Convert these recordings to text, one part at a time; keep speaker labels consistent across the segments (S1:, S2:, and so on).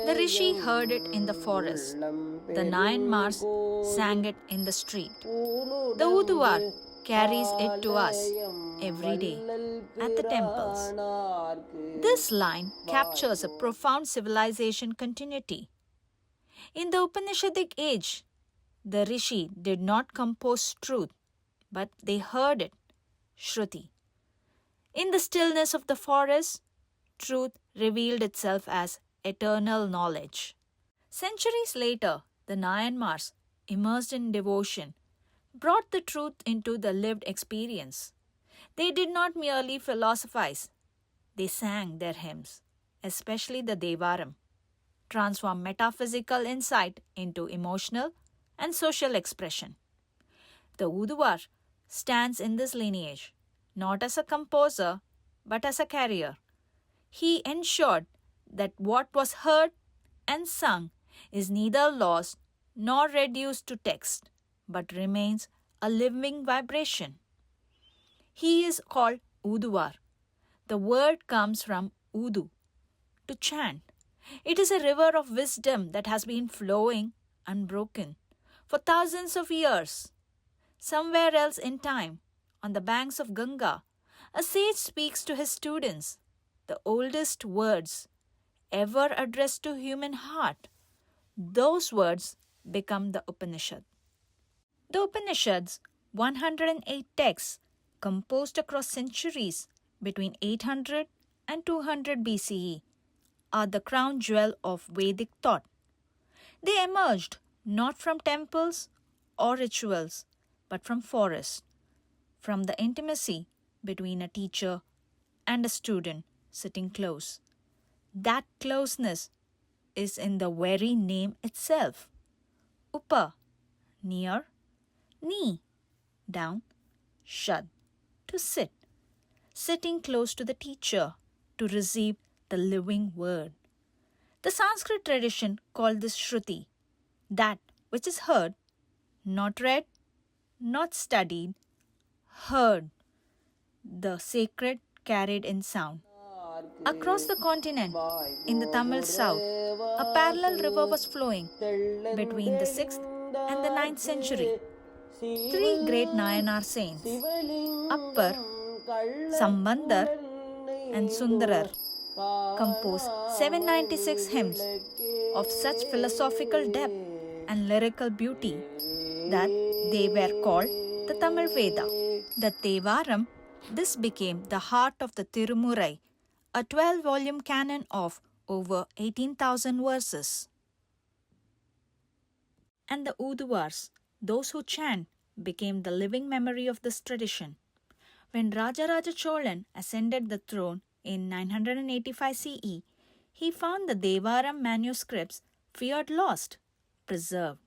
S1: The rishi heard it in the forest. The Nayanmars sang it in the street. The Odhuvar carries it to us every day at the temples. This line captures a profound civilization continuity. In the Upanishadic age, the rishi did not compose truth, but they heard it, Shruti. In the stillness of the forest, truth revealed itself as eternal knowledge. Centuries later, the Nayanmars, immersed in devotion, brought the truth into the lived experience. They did not merely philosophize, they sang their hymns, especially the Tevaram, transformed metaphysical insight into emotional and social expression. The Odhuvar stands in this lineage, not as a composer, but as a carrier. He ensured that what was heard and sung is neither lost nor reduced to text, but remains a living vibration. He is called Odhuvar. The word comes from Udu, to chant. It is a river of wisdom that has been flowing unbroken for thousands of years. Somewhere else in time, on the banks of Ganga, a sage speaks to his students the oldest words ever addressed to human heart. Those words become the Upanishad. The Upanishads, 108 texts composed across centuries between 800 and 200 BCE, are the crown jewel of Vedic thought. They emerged not from temples or rituals, but from forests, from the intimacy between a teacher and a student sitting close. That closeness is in the very name itself. Uppa, near, Ni, down, Shad, to sit, sitting close to the teacher to receive the living word. The Sanskrit tradition called this Shruti, that which is heard, not read, not studied, heard, the sacred carried in sound. Across the continent, in the Tamil South, a parallel river was flowing between the 6th and the 9th century. Three great Nayanar saints, Appar, Sambandar, and Sundarar, composed 796 hymns of such philosophical depth and lyrical beauty that they were called the Tamil Veda. The Tevaram, this became the heart of the Tirumular, a 12-volume canon of over 18,000 verses. And the Odhuvars, those who chant, became the living memory of this tradition. When Rajaraja Cholan ascended the throne in 985 CE, he found the Tevaram manuscripts feared lost, preserved.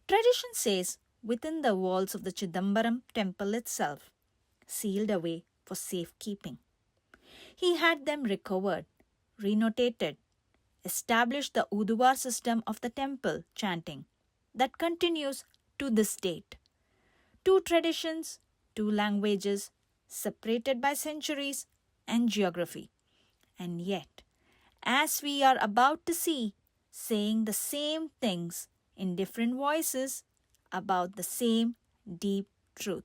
S1: Tradition says within the walls of the Chidambaram temple itself, sealed away for safekeeping. He had them recovered, renotated, established the Odhuvar system of the temple chanting that continues to this date. Two traditions, two languages, separated by centuries and geography. And yet, as we are about to see, saying the same things in different voices about the same deep truth.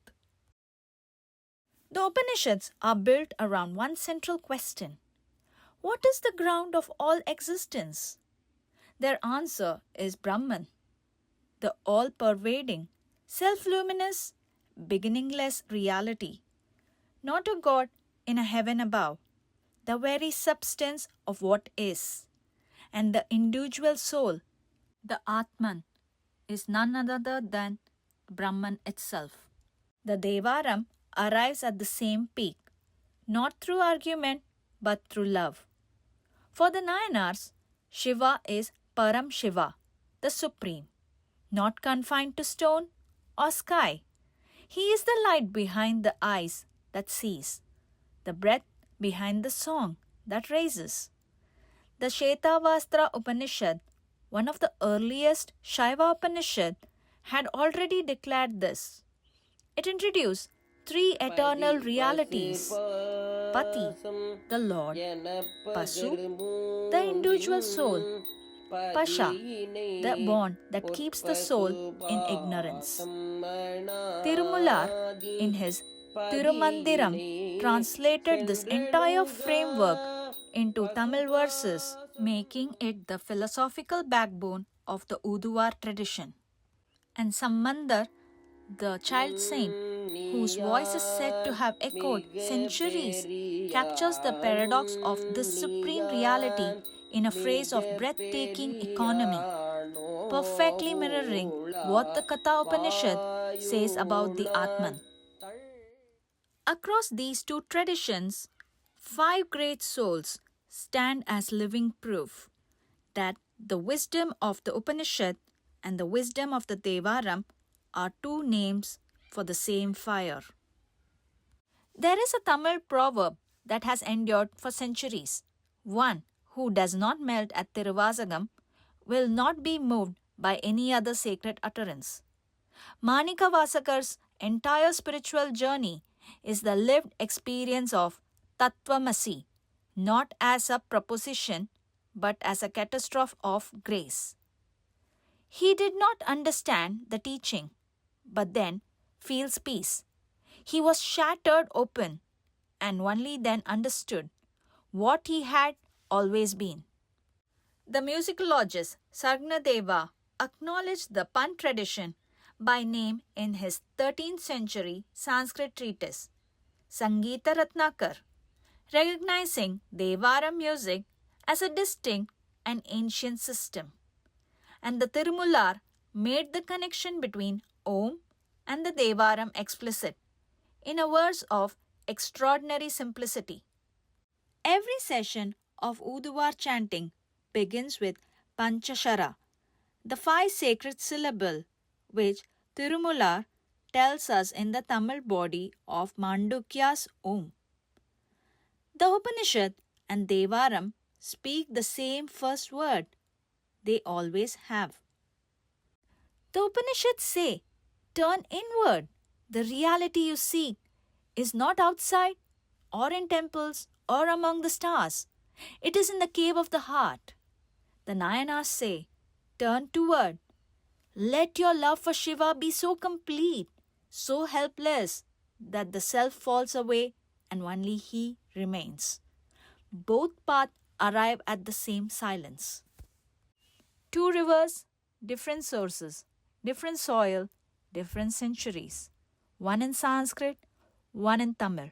S1: The Upanishads are built around one central question. What is the ground of all existence? Their answer is Brahman, the all-pervading, self-luminous, beginningless reality, not a god in a heaven above, the very substance of what is, and the individual soul, the Atman, is none other than Brahman itself. The Tevaram arrives at the same peak, not through argument but through love. For the Nayanars, Shiva is Param Shiva, the Supreme, not confined to stone or sky. He is the light behind the eyes that sees, the breath behind the song that raises. The Shetavastra Upanishad, one of the earliest Shaiva Upanishad, had already declared this. It introduced three eternal realities: Pati, the Lord; Pasu, the individual soul; Pasha, the bond that keeps the soul in ignorance. Tirumular, in his Tirumandiram, translated this entire framework into Tamil verses, making it the philosophical backbone of the Odhuvar tradition. And Sambandar, the child saint, whose voice is said to have echoed centuries, captures the paradox of this supreme reality in a phrase of breathtaking economy, perfectly mirroring what the Katha Upanishad says about the Atman. Across these two traditions, five great souls stand as living proof that the wisdom of the Upanishad and the wisdom of the Tevaram are two names for the same fire. There is a Tamil proverb that has endured for centuries. One who does not melt at Tiruvasagam will not be moved by any other sacred utterance. Manikkavasagar's entire spiritual journey is the lived experience of Tattvamasi, not as a proposition but as a catastrophe of grace. He did not understand the teaching, but then feels peace. He was shattered open and only then understood what he had always been. The musicologist Sargnadeva acknowledged the Pan tradition by name in his 13th century Sanskrit treatise, Sangeeta Ratnakar, recognizing Tevaram music as a distinct and ancient system. And the Tirumular made the connection between Om and the Tevaram explicit in a verse of extraordinary simplicity. Every session of Odhuvar chanting begins with Panchashara, the five sacred syllables which Tirumular tells us in the Tamil body of Mandukya's Om. The Upanishad and Tevaram speak the same first word. They always have. The Upanishads say, turn inward. The reality you seek is not outside or in temples or among the stars. It is in the cave of the heart. The Nayanmars say, turn toward. Let your love for Shiva be so complete, so helpless, that the self falls away and only he remains. Both paths arrive at the same silence. Two rivers, different sources, different soil, different centuries. One in Sanskrit, one in Tamil.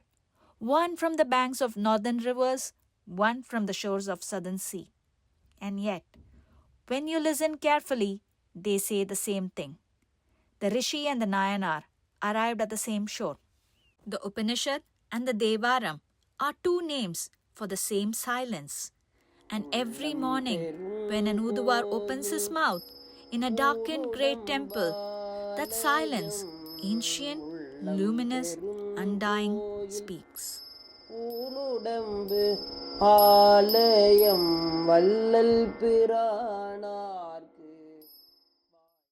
S1: One from the banks of northern rivers, one from the shores of southern sea. And yet, when you listen carefully, they say the same thing. The Rishi and the Nayanar arrived at the same shore. The Upanishad and the Tevaram are two names for the same silence. And every morning, when an Odhuvar opens his mouth in a darkened great temple, that silence, ancient, luminous, undying, speaks.
S2: ஆலயம் வள்ளல் பிரானா